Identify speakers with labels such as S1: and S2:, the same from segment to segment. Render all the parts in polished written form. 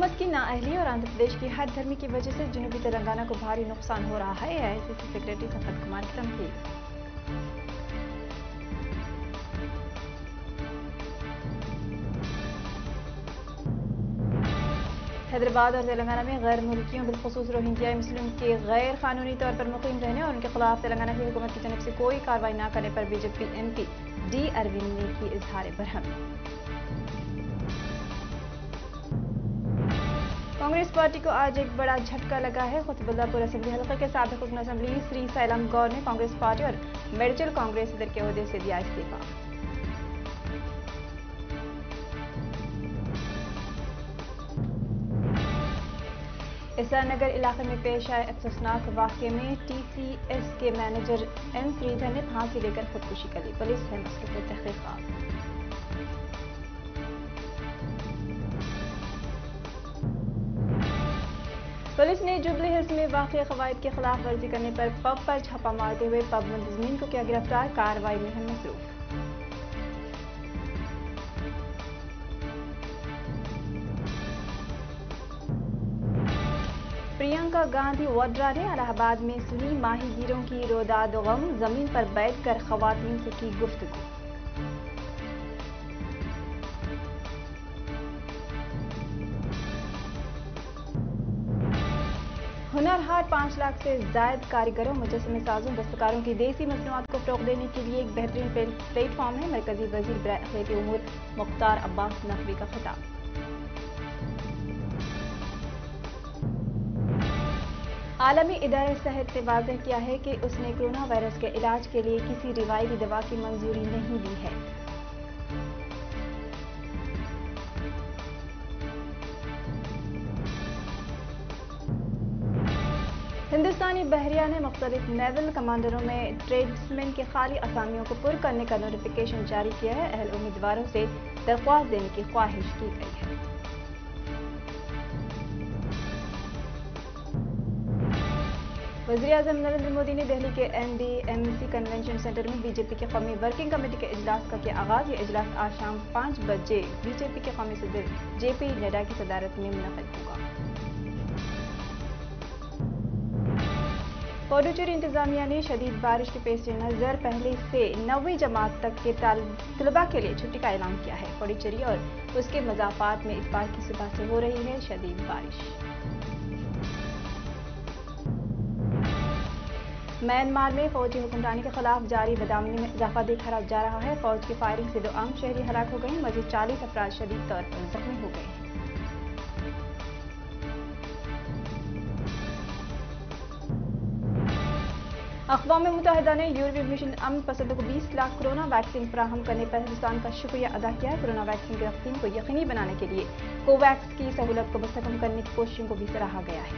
S1: हुकूमत की नाअहली और आंध्र प्रदेश की हद धर्मी की वजह से जनूबी तेलंगाना को भारी नुकसान हो रहा है। AICC सेक्रेटरी सफत कुमार की तनकीद। हैदराबाद और तेलंगाना में गैर मुल्कियों बिलखुसूस रोहिंग्या मुस्लिम के गैर कानूनी तौर पर मुकीम रहने और उनके खिलाफ तेलंगाना की हुकूमत की जानब से कोई कार्रवाई न करने पर BJP MP D अरविंद ने की इजहार बरहम। कांग्रेस पार्टी को आज एक बड़ा झटका लगा है। कुतुबुल्लाहपुर असेंबली हलके के साबिक रुकन असेंबली श्री सैलम गौर ने कांग्रेस पार्टी और मेडिकल कांग्रेस सदर के ओहदे से दिया इस्तीफा। एसआर नगर इलाके में पेश आए अफसोसनाक वाकये में TCS के मैनेजर M श्रीधर ने फांसी लेकर खुदकुशी कर ली। पुलिस है मसरूफ तहकीकात। पुलिस ने जुबली हिल्स में वाक़ई क़वाइद की खिलाफ वर्जी करने पर पब पर छापा मारते हुए पब मुंतज़मीन को किया गिरफ्तार। कार्रवाई में है मसरूफ। प्रियंका गांधी वाड्रा ने इलाहाबाद में सुनी माहीगीरों की रोदाद गम, जमीन पर बैठकर खवातीन से की गुफ्तगू। हुनर हाट 5 लाख से ज्यादा कारीगरों, मुजस्समे साजों, दस्तकारों की देसी मसनूआत को फरोग देने के लिए एक बेहतरीन प्लेटफॉर्म है। मरकजी वजीर बराए अखिलती उमूर मुख्तार अब्बास नकवी का खिताब। आलमी इदारे सेहत ने वाज़ेह किया है कि उसने कोरोना वायरस के इलाज के लिए किसी रिवायती दवा की मंजूरी नहीं दी है। हिंदुस्तानी बहरिया ने मुख्तलिफ नेवल कमांडरों में ट्रेड्समैन की खाली असामियों को पुर करने का नोटिफिकेशन जारी किया है। अहल उम्मीदवारों से दरख्वास्त देने की ख्वाहिश की गई है। वज़ीर-ए-आज़म नरेंद्र मोदी ने दिल्ली के NDMC कन्वेंशन सेंटर में BJP की कौमी वर्किंग कमेटी के इजलास का किया आगाज। ये इजलास आज शाम 5 बजे BJP के कौमी सदर JP नड्डा की सदारत में मुनक़िद होगा। पुडुचेरी इंतजामिया ने शदीद बारिश के पेश नज़र पहले से 9वीं जमात तक के तलबा के लिए छुट्टी का ऐलान किया है। पुडुचेरी और उसके मज़ाफ़ात में इतवार की सुबह से हो रही है शदीद बारिश। म्यांमार में फौजी हुक्मरानी के खिलाफ जारी बदआमनी में इजाफा देखा जा रहा है। फौज की फायरिंग से 2 आम शहरी हलाक हो गए। मजीद 40 अफराद शदीद तौर पर जख्मी हो गए हैं। अक़वाम मुत्तहिदा ने यूरोपीय मिशन अमन पसंदों को 20 लाख कोरोना वैक्सीन फराहम करने पर हिंदुस्तान का शुक्रिया अदा किया है। कोरोना वैक्सीन की तक़सीम को यकीनी बनाने के लिए कोवैक्स की सहूलत को मुस्तहकम करने की कोशिशों को भी सराहा गया है।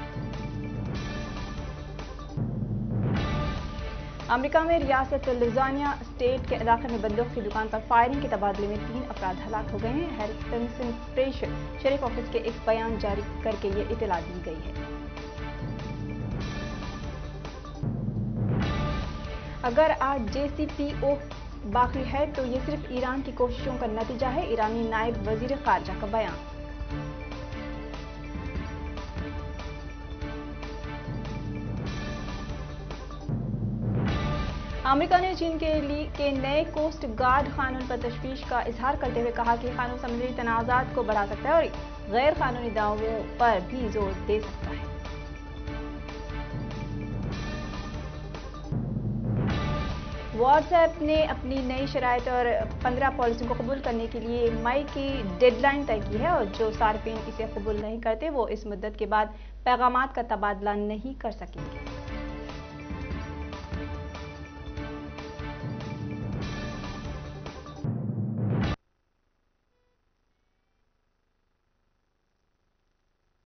S1: अमेरिका में रियासत लुज़ानिया स्टेट के इलाके में बंदूक की दुकान पर फायरिंग के तबादले में 3 अफराद हलाक हो गए हैं। हैरिसन प्रेस शरीफ ऑफिस के एक बयान जारी करके ये इत्तला दी गई है। अगर आज JCPO बाकी है तो ये सिर्फ ईरान की कोशिशों का नतीजा है। ईरानी नायब वजीर खारजा का बयान। अमेरिका ने चीन के नए कोस्ट गार्ड कानून पर तशवीश का इजहार करते हुए कहा कि कानून समुद्री तनाज़ात को बढ़ा सकता है और गैर कानूनी दावों पर भी जोर दे सकता है। व्हाट्सएप ने अपनी नई शराइत और 15 पॉलिसियों को कबूल करने के लिए मई की डेडलाइन तय की है और जो सार्फिन इसे कबूल नहीं करते वो इस मुद्दत के बाद पैगामात का तबादला नहीं कर सकेंगे।